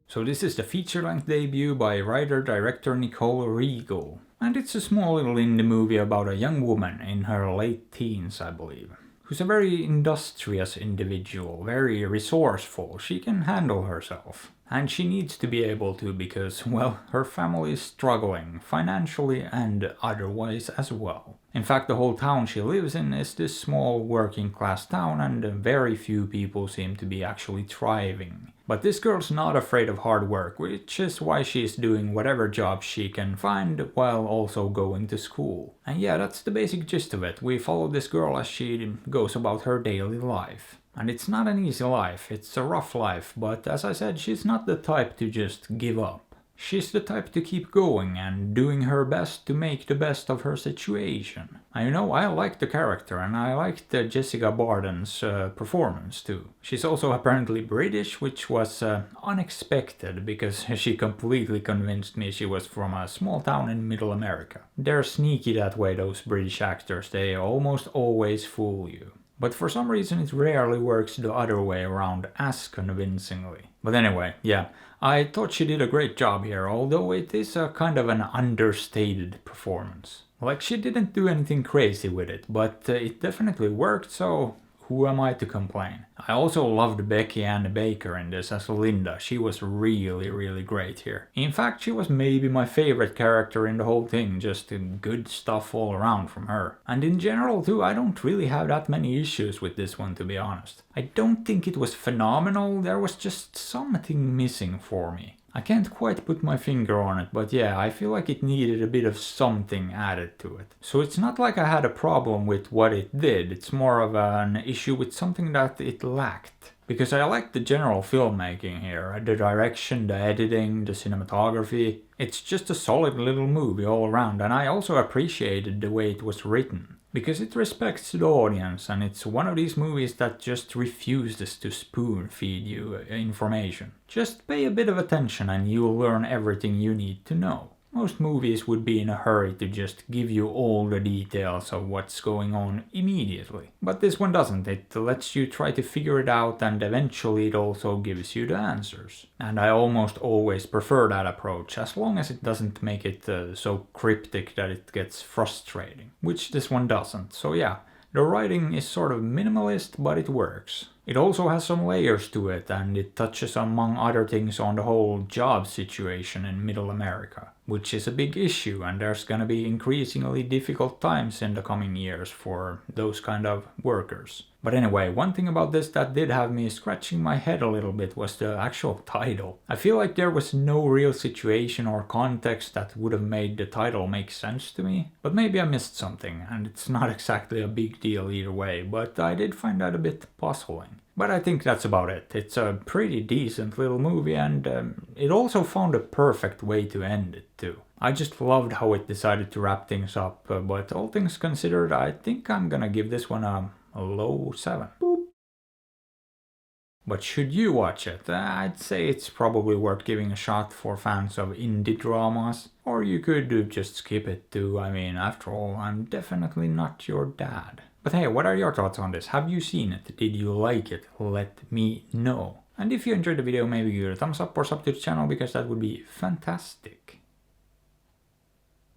So this is the feature-length debut by writer-director Nicole Riegel. And it's a small little indie movie about a young woman in her late teens, I believe, who's a very industrious individual, very resourceful. She can handle herself. And she needs to be able to because, well, her family is struggling, financially and otherwise as well. In fact, the whole town she lives in is this small working class town and very few people seem to be actually thriving. But this girl's not afraid of hard work, which is why she's doing whatever job she can find while also going to school. And yeah, that's the basic gist of it. We follow this girl as she goes about her daily life. And it's not an easy life, it's a rough life, but as I said, she's not the type to just give up. She's the type to keep going and doing her best to make the best of her situation. I like the character and I liked Jessica Barden's performance too. She's also apparently British, which was unexpected because she completely convinced me she was from a small town in Middle America. They're sneaky that way, those British actors, they almost always fool you. But for some reason it rarely works the other way around as convincingly. But anyway, yeah, I thought she did a great job here, although it is a kind of an understated performance. Like, she didn't do anything crazy with it, but it definitely worked, so who am I to complain? I also loved Becky Ann Baker in this as Linda. She was really great here. In fact, she was maybe my favorite character in the whole thing, just good stuff all around from her. And in general too, I don't really have that many issues with this one, to be honest. I don't think it was phenomenal, there was just something missing for me. I can't quite put my finger on it, but yeah, I feel like it needed a bit of something added to it. So it's not like I had a problem with what it did, it's more of an issue with something that it lacked. Because I like the general filmmaking here, the direction, the editing, the cinematography. It's just a solid little movie all around, and I also appreciated the way it was written. Because it respects the audience, and it's one of these movies that just refuses to spoon feed you information. Just pay a bit of attention and you'll learn everything you need to know. Most movies would be in a hurry to just give you all the details of what's going on immediately. But this one doesn't, it lets you try to figure it out and eventually it also gives you the answers. And I almost always prefer that approach, as long as it doesn't make it so cryptic that it gets frustrating. Which this one doesn't, so yeah. The writing is sort of minimalist, but it works. It also has some layers to it, and it touches among other things on the whole job situation in Middle America, which is a big issue, and there's gonna be increasingly difficult times in the coming years for those kind of workers. But anyway, one thing about this that did have me scratching my head a little bit was the actual title. I feel like there was no real situation or context that would have made the title make sense to me. But maybe I missed something, and it's not exactly a big deal either way, but I did find that a bit puzzling. But I think that's about it. It's a pretty decent little movie, and it also found a perfect way to end it too. I just loved how it decided to wrap things up, but all things considered, I think I'm gonna give this one a low 7. Boop. But should you watch it? I'd say it's probably worth giving a shot for fans of indie dramas. Or you could just skip it too. I mean, after all, I'm definitely not your dad. But hey, what are your thoughts on this? Have you seen it? Did you like it? Let me know. And if you enjoyed the video, maybe give it a thumbs up or sub to the channel because that would be fantastic.